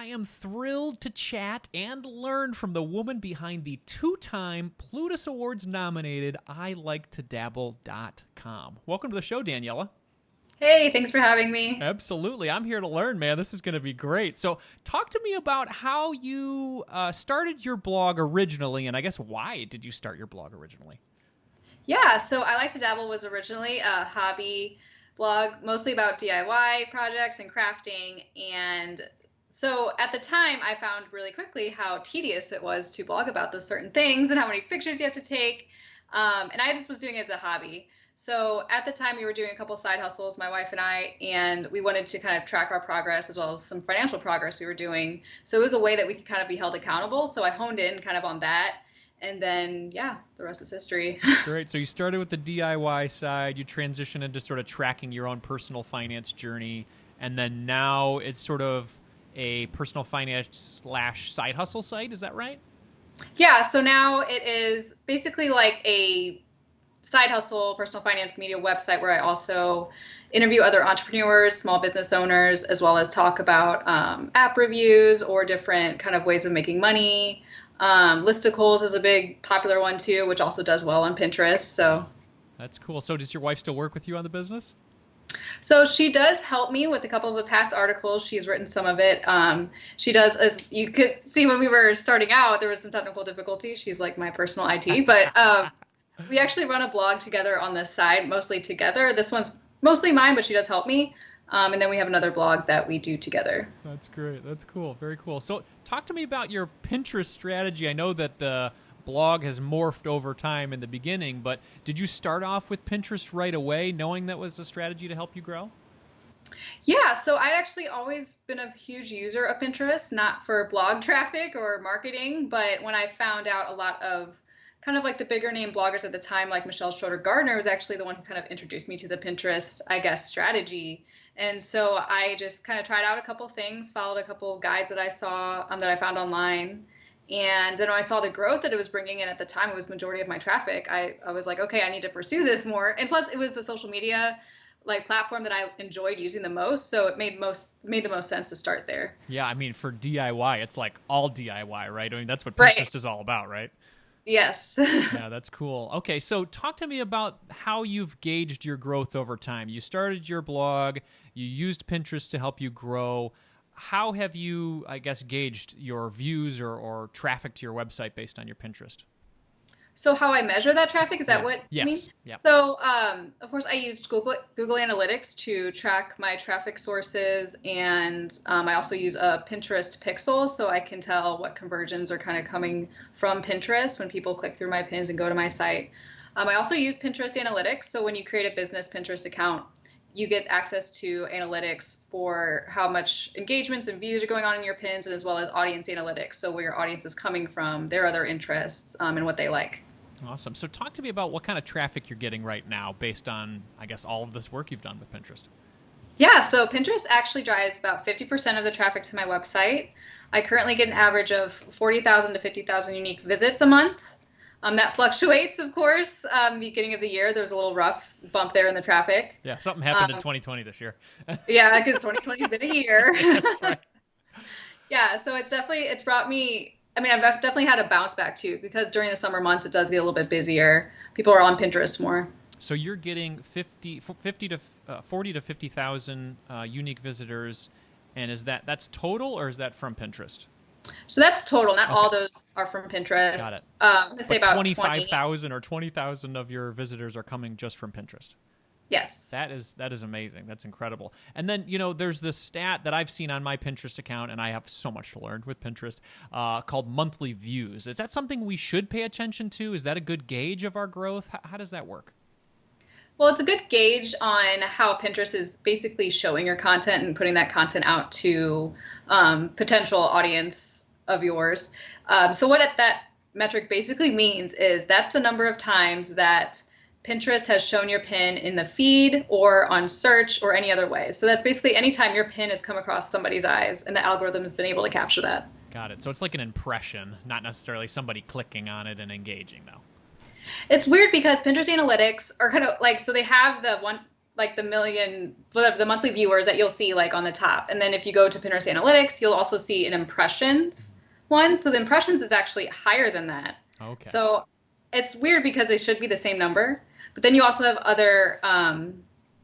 I am thrilled to chat and learn from the woman behind the 2-time Plutus Awards nominated ILikeToDabble.com. Welcome to the show, Daniella. Hey, thanks for having me. Absolutely. I'm here to learn, man. This is going to be great. So talk to me about how you started your blog originally, and I guess why did you start your blog originally? Yeah, so I Like to Dabble was originally a hobby blog, mostly about DIY projects and crafting. And so at the time, I found really quickly how tedious it was to blog about those certain things and how many pictures you have to take. And I just was doing it as a hobby. So at the time, we were doing a couple side hustles, my wife and we wanted to kind of track our progress as well as some financial progress we were doing. So it was a way that we could kind of be held accountable. So I honed in kind of on that. And then, yeah, the rest is history. Great. So you started with the DIY side, you transitioned into sort of tracking your own personal finance journey, and then now it's sort of a personal finance / side hustle site. Is that right? Yeah. So now it is basically like a side hustle, personal finance media website where I also interview other entrepreneurs, small business owners, as well as talk about app reviews or different kind of ways of making money. Listicles is a big popular one too, which also does well on Pinterest. So that's cool. So does your wife still work with you on the business? So she does help me with a couple of the past articles. She's written some of it. She does, as you could see when we were starting out, there was some technical difficulties. She's like my personal IT, but we actually run a blog together on the side, mostly together. This one's mostly mine, but she does help me. And then we have another blog that we do together. That's great. That's cool. Very cool. So talk to me about your Pinterest strategy. I know that the blog has morphed over time in the beginning, but did you start off with Pinterest right away, knowing that was a strategy to help you grow? Yeah, so I'd actually always been a huge user of Pinterest, not for blog traffic or marketing, but when I found out a lot of kind of like the bigger name bloggers at the time, like Michelle Schroeder Gardner, was actually the one who kind of introduced me to the Pinterest, I guess, strategy. And so I just kind of tried out a couple things, followed a couple guides that I saw that I found online. And then when I saw the growth that it was bringing in at the time, it was majority of my traffic. I was like, okay, I need to pursue this more. And plus, it was the social media like platform that I enjoyed using the most. So it made the most sense to start there. Yeah, I mean, for DIY, it's like all DIY, right? I mean, that's what Right. Pinterest is all about, right? Yes. Yeah, that's cool. Okay, so talk to me about how you've gauged your growth over time. You started your blog, you used Pinterest to help you grow. How have you, I guess, gauged your views or traffic to your website based on your Pinterest? So how I measure that traffic, is that what you mean? Yes. Yeah. So, of course, I used Google Analytics to track my traffic sources, and I also use a Pinterest pixel, so I can tell what conversions are kind of coming from Pinterest when people click through my pins and go to my site. I also use Pinterest Analytics, so when you create a business Pinterest account, you get access to analytics for how much engagements and views are going on in your pins, and as well as audience analytics, so where your audience is coming from, their other interests, and what they like. Awesome. So talk to me about what kind of traffic you're getting right now based on, I guess, all of this work you've done with Pinterest. Yeah, so Pinterest actually drives about 50% of the traffic to my website. I currently get an average of 40,000 to 50,000 unique visits a month. That fluctuates, of course. Beginning of the year, there's a little rough bump there in the traffic. Yeah, something happened in 2020 this year. Yeah, because 2020 has been a year. That's right. Yeah, so it's brought me, I mean, I've definitely had a bounce back too, because during the summer months, it does get a little bit busier. People are on Pinterest more. So you're getting 40 to 50,000 unique visitors, and that's total, or is that from Pinterest? So that's total. Not Okay. all those are from Pinterest. Got it. I'm going to say about 25,000 or 20,000 of your visitors are coming just from Pinterest. Yes. That is amazing. That's incredible. And then, there's this stat that I've seen on my Pinterest account, and I have so much to learn with Pinterest, called monthly views. Is that something we should pay attention to? Is that a good gauge of our growth? How does that work? Well, it's a good gauge on how Pinterest is basically showing your content and putting that content out to potential audience of yours. So what that metric basically means is that's the number of times that Pinterest has shown your pin in the feed or on search or any other way. So that's basically anytime your pin has come across somebody's eyes, and the algorithm has been able to capture that. Got it. So it's like an impression, not necessarily somebody clicking on it and engaging, though. It's weird because Pinterest analytics are kind of like, so they have the like the million, whatever, the monthly viewers that you'll see like on the top. And then if you go to Pinterest Analytics, you'll also see an impressions one. So the impressions is actually higher than that. Okay. So it's weird because they should be the same number. But then you also have other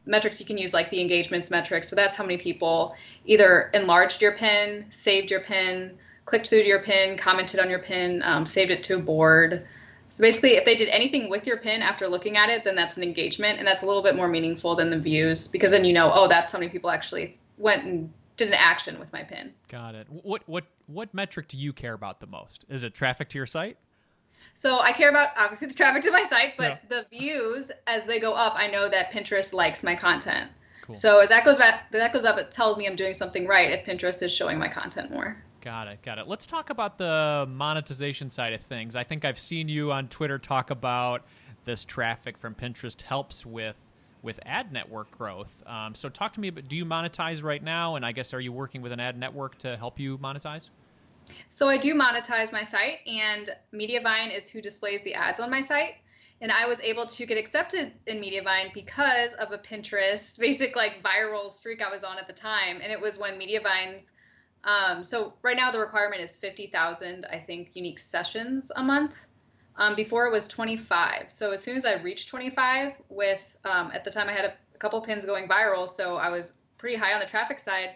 metrics you can use, like the engagements metrics. So that's how many people either enlarged your pin, saved your pin, clicked through to your pin, commented on your pin, saved it to a board. So basically, if they did anything with your pin after looking at it, then that's an engagement, and that's a little bit more meaningful than the views, because then you know, oh, that's how many people actually went and did an action with my pin. Got it. What metric do you care about the most? Is it traffic to your site? So I care about obviously the traffic to my site, but Yeah. the views as they go up, I know that Pinterest likes my content. Cool. So as that goes up, it tells me I'm doing something right if Pinterest is showing my content more. Got it. Got it. Let's talk about the monetization side of things. I think I've seen you on Twitter talk about this traffic from Pinterest helps with ad network growth. So talk to me about, do you monetize right now? And I guess, are you working with an ad network to help you monetize? So I do monetize my site, and Mediavine is who displays the ads on my site. And I was able to get accepted in Mediavine because of a Pinterest basic like viral streak I was on at the time. And it was when Mediavine's so right now the requirement is 50,000, I think, unique sessions a month. Before it was 25. So as soon as I reached 25 with, at the time I had a couple pins going viral, so I was pretty high on the traffic side.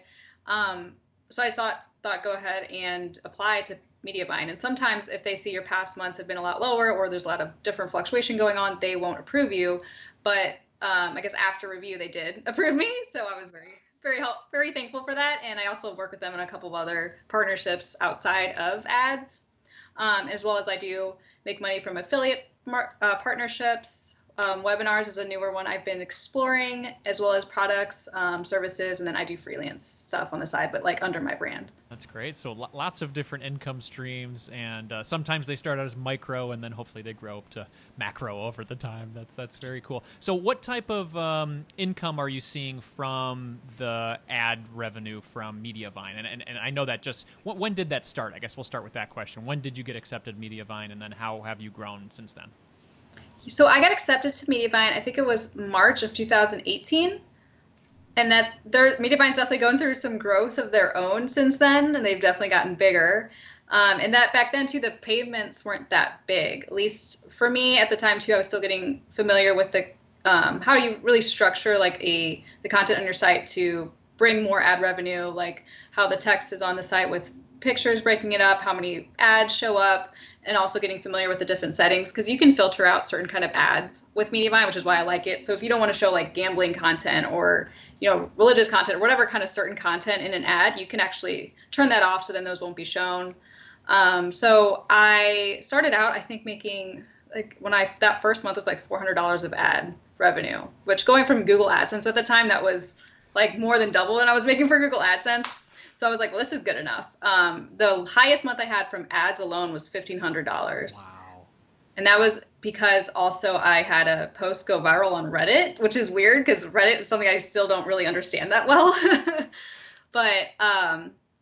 So I thought go ahead and apply to Mediavine. And sometimes if they see your past months have been a lot lower or there's a lot of different fluctuation going on, they won't approve you. But I guess after review, they did approve me. So I was very thankful for that. And I also work with them in a couple of other partnerships outside of ads, as well as I do make money from affiliate partnerships. Webinars is a newer one I've been exploring, as well as products, services, and then I do freelance stuff on the side, but like under my brand. That's great. So lots of different income streams, and sometimes they start out as micro, and then hopefully they grow up to macro over the time. That's very cool. So what type of income are you seeing from the ad revenue from Mediavine? And I know that just, when did that start? I guess we'll start with that question. When did you get accepted Mediavine, and then how have you grown since then? So I got accepted to Mediavine, I think it was March of 2018. And that Mediavine's definitely going through some growth of their own since then, and they've definitely gotten bigger. And that back then too, the payments weren't that big. At least for me at the time too, I was still getting familiar with the how do you really structure like the content on your site to bring more ad revenue, like how the text is on the site with pictures breaking it up, how many ads show up, and also getting familiar with the different settings, because you can filter out certain kind of ads with Mediavine, which is why I like it. So if you don't want to show like gambling content or religious content or whatever kind of certain content in an ad, you can actually turn that off, so then those won't be shown. So I started out, I think, making like that first month was like $400 of ad revenue, which going from Google AdSense at the time, that was like more than double than I was making for Google AdSense. So I was like, well, this is good enough. The highest month I had from ads alone was $1,500. Wow. And that was because also I had a post go viral on Reddit, which is weird because Reddit is something I still don't really understand that well. But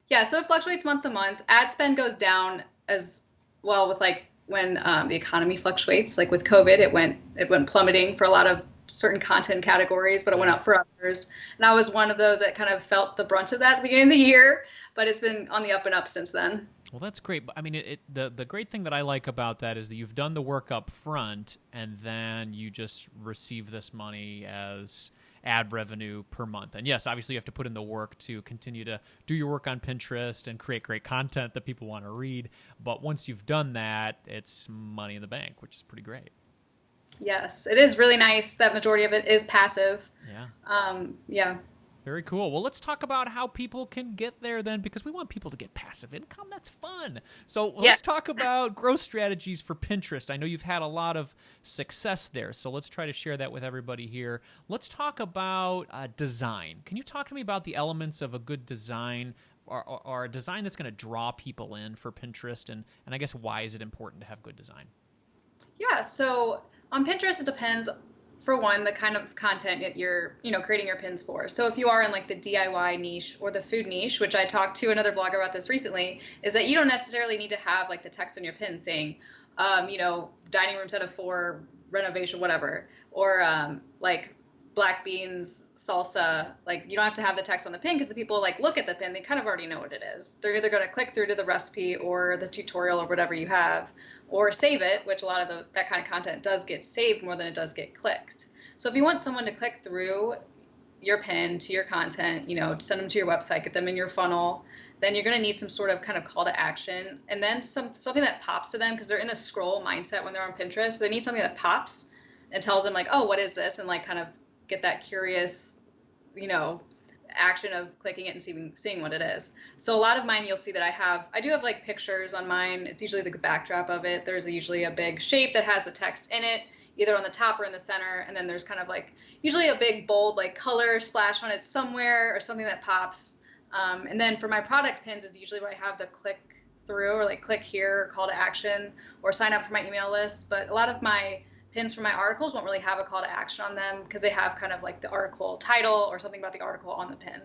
yeah, so it fluctuates month to month. Ad spend goes down as well with like when the economy fluctuates. Like with COVID, it went plummeting for a lot of certain content categories, but it went up for others. And I was one of those that kind of felt the brunt of that at the beginning of the year, but it's been on the up and up since then. Well, that's great. I mean, the great thing that I like about that is that you've done the work up front, and then you just receive this money as ad revenue per month. And yes, obviously you have to put in the work to continue to do your work on Pinterest and create great content that people want to read. But once you've done that, it's money in the bank, which is pretty great. Yes, it is really nice that majority of it is passive. Yeah. Yeah. Very cool. Well, let's talk about how people can get there then, because we want people to get passive income. That's fun. So let's talk about growth strategies for Pinterest. I know you've had a lot of success there, so let's try to share that with everybody here. Let's talk about design. Can you talk to me about the elements of a good design, or a design that's going to draw people in for Pinterest, and I guess why is it important to have good design? Yeah, so on Pinterest, it depends, for one, the kind of content that you're, creating your pins for. So if you are in like the DIY niche or the food niche, which I talked to another blogger about this recently, is that you don't necessarily need to have like the text on your pin saying, dining room set of 4, renovation, whatever, or like black beans salsa, like you don't have to have the text on the pin because the people like look at the pin, they kind of already know what it is. They're either going to click through to the recipe or the tutorial or whatever you have, or save it, which a lot of that kind of content does get saved more than it does get clicked. So if you want someone to click through your pin to your content, send them to your website, get them in your funnel, then you're going to need some sort of kind of call to action, and then something that pops to them because they're in a scroll mindset when they're on Pinterest. So they need something that pops and tells them like, oh, what is this? And like kind of get that curious, action of clicking it and seeing what it is. So a lot of mine, you'll see that I do have like pictures on mine. It's usually the backdrop of it. There's usually a big shape that has the text in it, either on the top or in the center. And then there's kind of like usually a big bold like color splash on it somewhere or something that pops. And then for my product pins is usually where I have the click through or like click here, call to action, or sign up for my email list. But a lot of my pins for my articles won't really have a call to action on them because they have kind of like the article title or something about the article on the pin.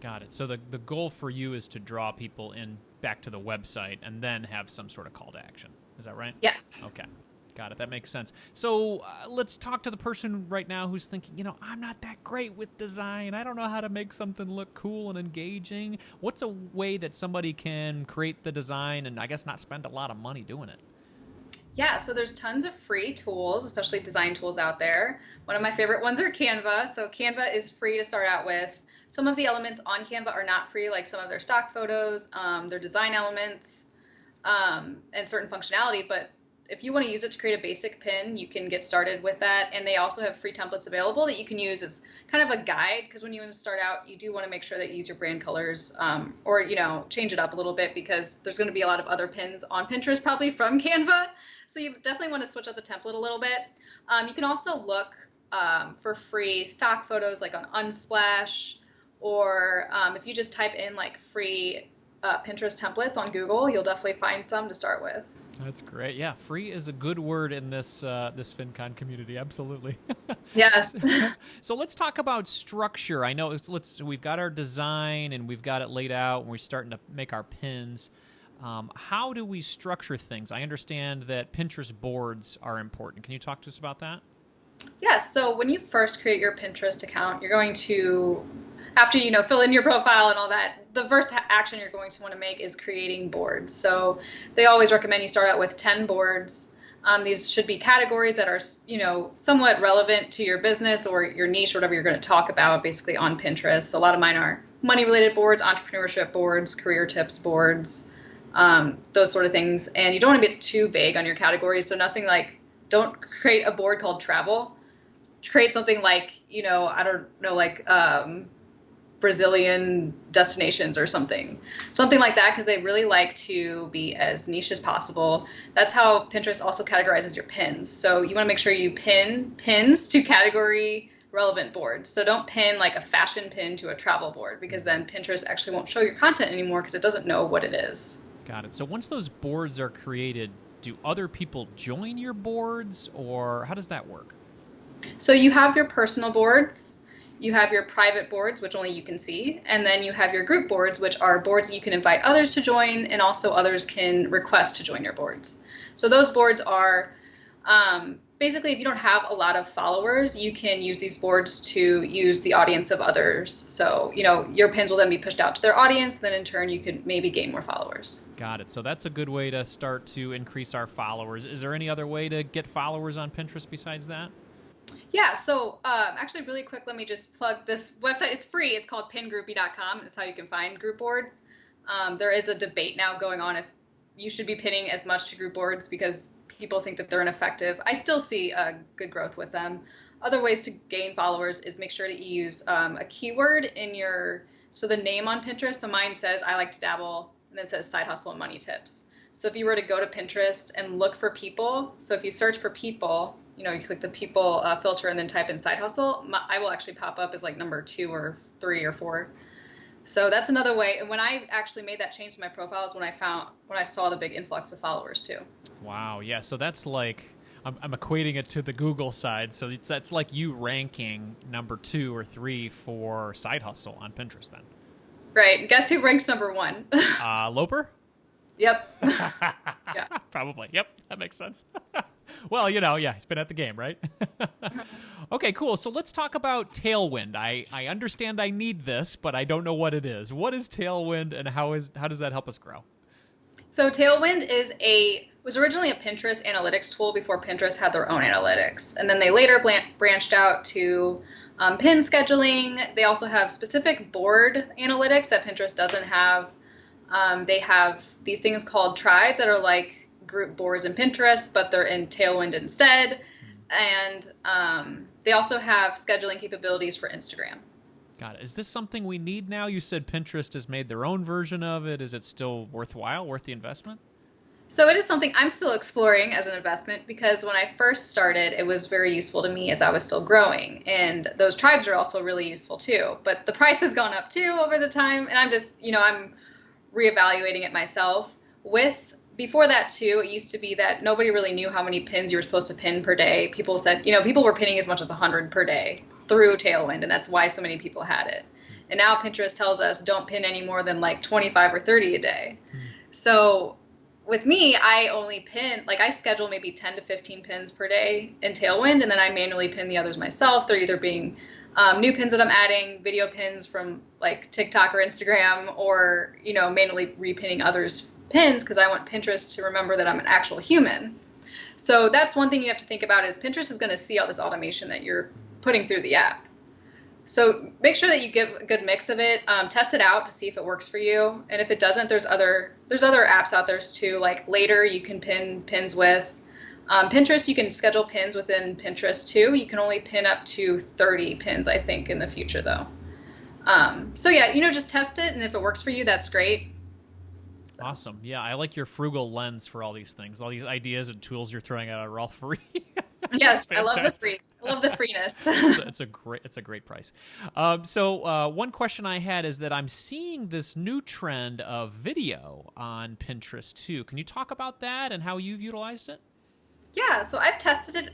Got it. So the goal for you is to draw people in back to the website and then have some sort of call to action. Is that right? Yes. Okay. Got it. That makes sense. So let's talk to the person right now who's thinking, I'm not that great with design. I don't know how to make something look cool and engaging. What's a way that somebody can create the design and I guess not spend a lot of money doing it? Yeah, so there's tons of free tools, especially design tools out there. One of my favorite ones are Canva. So Canva is free to start out with. Some of the elements on Canva are not free, like some of their stock photos, their design elements, and certain functionality. But if you want to use it to create a basic pin, you can get started with that. And they also have free templates available that you can use as kind of a guide, because when you want to start out, you do want to make sure that you use your brand colors or, change it up a little bit because there's going to be a lot of other pins on Pinterest probably from Canva. So you definitely want to switch up the template a little bit. You can also look for free stock photos like on Unsplash, or if you just type in like free Pinterest templates on Google, you'll definitely find some to start with. That's great. Yeah, free is a good word in this FinCon community. Absolutely. Yes. So let's talk about structure. I know we've got our design and we've got it laid out and we're starting to make our pins. How do we structure things? I understand that Pinterest boards are important. Can you talk to us about that? Yeah, so when you first create your Pinterest account, you're going to, after fill in your profile and all that, the first action you're going to want to make is creating boards. So they always recommend you start out with 10 boards. These should be categories that are, somewhat relevant to your business or your niche, or whatever you're going to talk about basically on Pinterest. So a lot of mine are money-related boards, entrepreneurship boards, career tips boards, those sort of things. And you don't want to get too vague on your categories. So nothing like, don't create a board called travel. Create something like, I don't know, like Brazilian destinations or something like that, because they really like to be as niche as possible. That's how Pinterest also categorizes your pins. So you want to make sure you pin pins to category relevant boards. So don't pin like a fashion pin to a travel board, because then Pinterest actually won't show your content anymore because it doesn't know what it is. Got it. So once those boards are created, do other people join your boards, or how does that work? So you have your personal boards, you have your private boards, which only you can see, and then you have your group boards, which are boards that you can invite others to join, and also others can request to join your boards. So those boards are basically, if you don't have a lot of followers, you can use these boards to use the audience of others. So, your pins will then be pushed out to their audience, then in turn you could maybe gain more followers. Got it. So that's a good way to start to increase our followers. Is there any other way to get followers on Pinterest besides that? Yeah, so actually really quick, let me just plug this website. It's free. It's called pingroupie.com. It's how you can find group boards. There is a debate now going on if you should be pinning as much to group boards because people think that they're ineffective. I still see good growth with them. Other ways to gain followers is make sure that you use a keyword in so the name on Pinterest. So mine says, I like to dabble, and then it says side hustle and money tips. So if you were to go to Pinterest and look for people, so if you search for people, you click the people filter and then type in side hustle, I will actually pop up as like number 2 or 3 or 4. So that's another way. And when I actually made that change to my profile is when I saw the big influx of followers too. Wow. Yeah. So that's like, I'm equating it to the Google side. So that's like you ranking number 2 or 3 for side hustle on Pinterest then. Right. Guess who ranks number 1? Loper? Yep. Yeah. Probably. Yep. That makes sense. Well, yeah, he's been at the game, right? Okay, cool. So let's talk about Tailwind. I understand I need this, but I don't know what it is. What is Tailwind, and how does that help us grow? So Tailwind was originally a Pinterest analytics tool before Pinterest had their own analytics. And then they later branched out to pin scheduling. They also have specific board analytics that Pinterest doesn't have. They have these things called tribes that are like group boards in Pinterest, but they're in Tailwind instead. And they also have scheduling capabilities for Instagram. Got it. Is this something we need now? You said Pinterest has made their own version of it. Is it still worth the investment? So it is something I'm still exploring as an investment, because when I first started, it was very useful to me as I was still growing. And those tribes are also really useful too. But the price has gone up too over the time. And I'm just, I'm reevaluating it myself. Before that too, it used to be that nobody really knew how many pins you were supposed to pin per day. People said, people were pinning as much as 100 per day through Tailwind, and that's why so many people had it. And now Pinterest tells us don't pin any more than like 25 or 30 a day. So with me, I only pin, I schedule maybe 10 to 15 pins per day in Tailwind, and then I manually pin the others myself. They're either being new pins that I'm adding, video pins from like TikTok or Instagram, or, manually repinning others' pins, because I want Pinterest to remember that I'm an actual human. So that's one thing you have to think about, is Pinterest is going to see all this automation that you're putting through the app. So make sure that you get a good mix of it. Test it out to see if it works for you. And if it doesn't, there's other apps out there too. Like Later, you can pin pins with. Pinterest, you can schedule pins within Pinterest too. You can only pin up to 30 pins, I think, in the future though. So yeah, just test it, and if it works for you, that's great. So. Awesome. Yeah, I like your frugal lens for all these things. All these ideas and tools you're throwing out are all free. Yes, I love the free. I love the freeness. It's a great price. So one question I had is that I'm seeing this new trend of video on Pinterest too. Can you talk about that and how you've utilized it? Yeah, so I've tested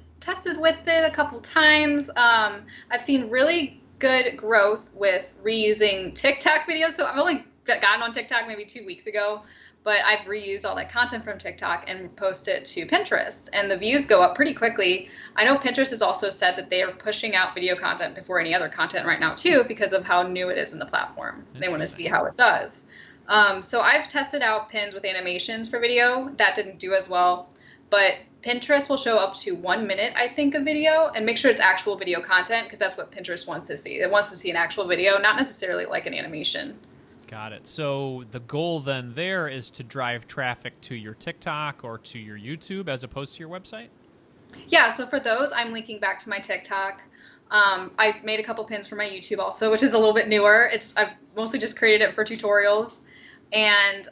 with it a couple times. I've seen really good growth with reusing TikTok videos. So I've only gotten on TikTok maybe 2 weeks ago, but I've reused all that content from TikTok and posted it to Pinterest, and the views go up pretty quickly. I know Pinterest has also said that they are pushing out video content before any other content right now too, because of how new it is in the platform. They want to see how it does. So I've tested out pins with animations for video. That didn't do as well, but Pinterest will show up to 1 minute, I think, of video, and make sure it's actual video content, because that's what Pinterest wants to see. It wants to see an actual video, not necessarily like an animation. Got it. So the goal then there is to drive traffic to your TikTok or to your YouTube as opposed to your website? Yeah, so for those, I'm linking back to my TikTok. I made a couple pins for my YouTube also, which is a little bit newer. I've mostly just created it for tutorials. And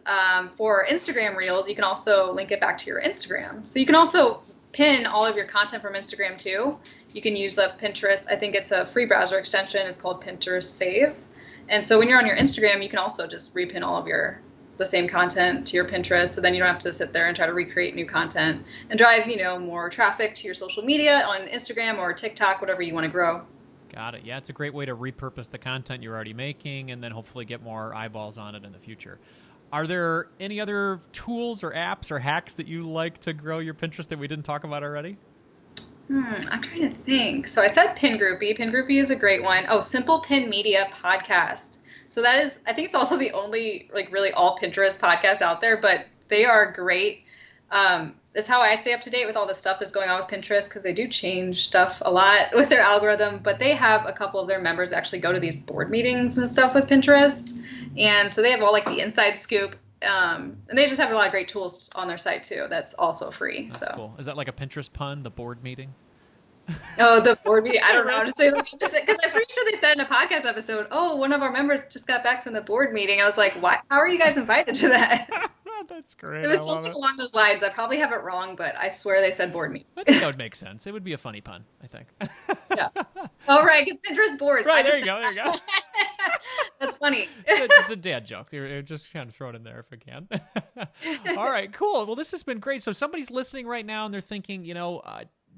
for Instagram Reels, you can also link it back to your Instagram. So you can also pin all of your content from Instagram too. You can use a Pinterest. I think it's a free browser extension. It's called Pinterest Save. And so when you're on your Instagram, you can also just repin all of the same content to your Pinterest. So then you don't have to sit there and try to recreate new content and drive, more traffic to your social media on Instagram or TikTok, whatever you want to grow. Got it. Yeah, it's a great way to repurpose the content you're already making and then hopefully get more eyeballs on it in the future. Are there any other tools or apps or hacks that you like to grow your Pinterest that we didn't talk about already? I'm trying to think. So I said Pin Groupie. Pin Groupie is a great one. Oh, Simple Pin Media podcast. So that is, I think it's also the only really all Pinterest podcast out there, but they are great. That's how I stay up to date with all the stuff that's going on with Pinterest, because they do change stuff a lot with their algorithm, but they have a couple of their members actually go to these board meetings and stuff with Pinterest. And so they have all the inside scoop. And they just have a lot of great tools on their site too. That's also free. That's cool. Is that like a Pinterest pun, the board meeting? Oh, the board meeting. I don't know. Because I'm pretty sure they said in a podcast episode, oh, one of our members just got back from the board meeting. I was like, what? How are you guys invited to that? That's great. It was something along those lines. I probably have it wrong, but I swear they said board meeting. I think that would make sense. It would be a funny pun, I think. Yeah. Oh, right, because Pinterest boards. Right, there you go. That's funny. It's a dad joke. They're just kind of throw it in there if I can. All right, cool. Well, this has been great. So somebody's listening right now and they're thinking,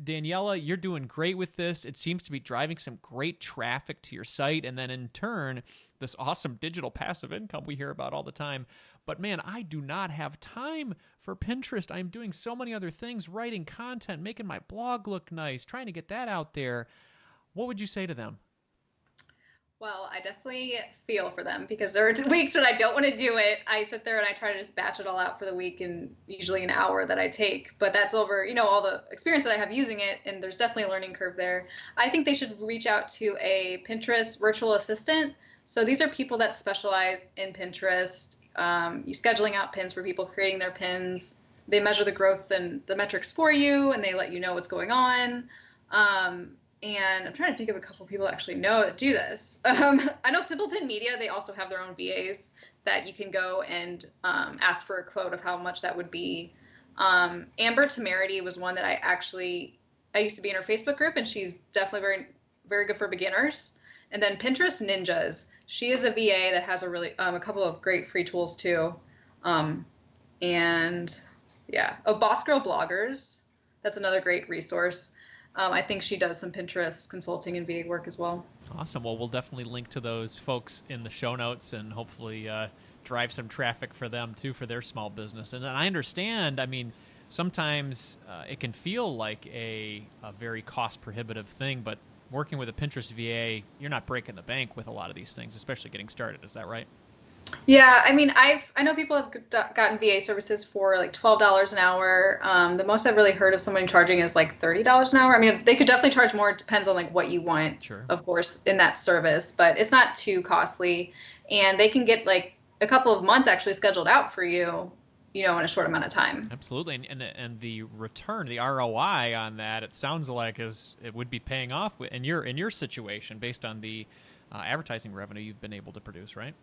Daniella, you're doing great with this. It seems to be driving some great traffic to your site, and then in turn, this awesome digital passive income we hear about all the time. But man, I do not have time for Pinterest. I'm doing so many other things, writing content, making my blog look nice, trying to get that out there. What would you say to them? Well, I definitely feel for them because there are weeks when I don't want to do it. I sit there and I try to just batch it all out for the week in usually an hour that I take. But that's over, all the experience that I have using it, and there's definitely a learning curve there. I think they should reach out to a Pinterest virtual assistant. So these are people that specialize in Pinterest, you scheduling out pins for people, creating their pins. They measure the growth and the metrics for you, and they let you know what's going on. And I'm trying to think of a couple of people that actually know that do this. I know Simple Pin Media, they also have their own VAs that you can go and ask for a quote of how much that would be. Amber Temerity was one that I used to be in her Facebook group, and she's definitely very, very good for beginners. And then Pinterest Ninjas. She is a VA that has a couple of great free tools too. Boss Girl Bloggers. That's another great resource. I think she does some Pinterest consulting and VA work as well. Awesome. Well, we'll definitely link to those folks in the show notes and hopefully drive some traffic for them too for their small business. And I understand, sometimes it can feel like a very cost prohibitive thing, but working with a Pinterest VA, you're not breaking the bank with a lot of these things, especially getting started. Is that right? Yeah, I know people have gotten VA services for like $12 an hour. The most I've really heard of someone charging is like $30 an hour. They could definitely charge more. It depends on like what you want, sure, of course, in that service, but it's not too costly. And they can get like a couple of months actually scheduled out for you, in a short amount of time. Absolutely. And the return, the ROI on that, it sounds like it would be paying off in your situation based on the advertising revenue you've been able to produce, right?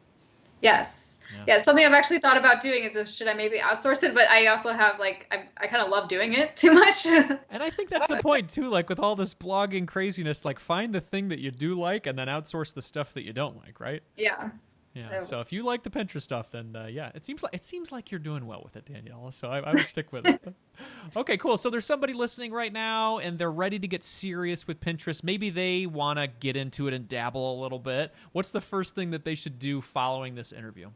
Yes. Yeah. Something I've actually thought about doing is should I maybe outsource it? But I also have I kind of love doing it too much. And I think that's the point too. Like with all this blogging craziness, like find the thing that you do like and then outsource the stuff that you don't like, right? Yeah. Yeah. So if you like the Pinterest stuff, then it seems like you're doing well with it, Daniella. So I would stick with it. Okay, cool. So there's somebody listening right now, and they're ready to get serious with Pinterest. Maybe they want to get into it and dabble a little bit. What's the first thing that they should do following this interview?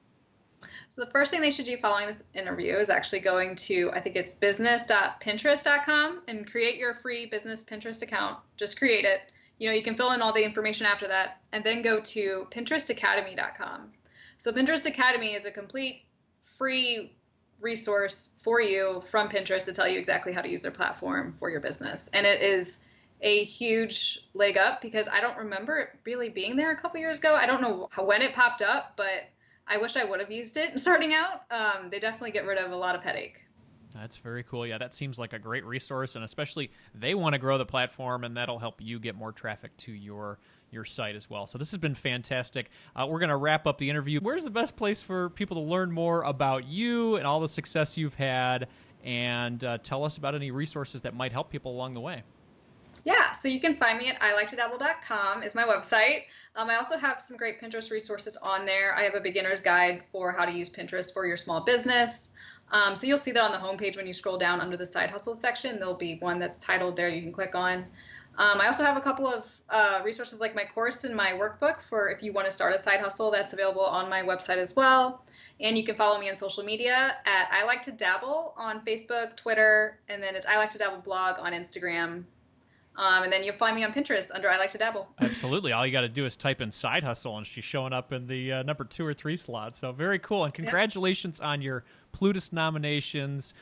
So the first thing they should do following this interview is actually going to, I think it's business.pinterest.com, and create your free business Pinterest account. Just create it. You can fill in all the information after that, and then go to pinterestacademy.com. So Pinterest Academy is a complete free resource for you from Pinterest to tell you exactly how to use their platform for your business. And it is a huge leg up because I don't remember it really being there a couple years ago. I don't know when it popped up, but I wish I would have used it starting out. They definitely get rid of a lot of headache. That's very cool. Yeah, that seems like a great resource, and especially they want to grow the platform, and that'll help you get more traffic to your site as well. So this has been fantastic. We're going to wrap up the interview. Where's the best place for people to learn more about you and all the success you've had, and tell us about any resources that might help people along the way? Yeah, so you can find me at iliketodabble.com is my website. I also have some great Pinterest resources on there. I have a beginner's guide for how to use Pinterest for your small business. So you'll see that on the homepage when you scroll down under the side hustle section. There'll be one that's titled there you can click on. I also have a couple of resources like my course and my workbook for if you want to start a side hustle. That's available on my website as well. And you can follow me on social media at I Like to Dabble on Facebook, Twitter, and then it's I Like to Dabble blog on Instagram. And then you'll find me on Pinterest under I Like to Dabble. Absolutely. All you got to do is type in side hustle, and she's showing up in the number 2 or 3 slot. So very cool. And congratulations on your Plutus nominations.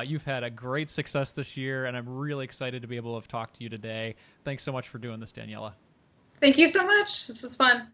You've had a great success this year, and I'm really excited to be able to have talked to you today. Thanks so much for doing this, Daniella. Thank you so much. This was fun.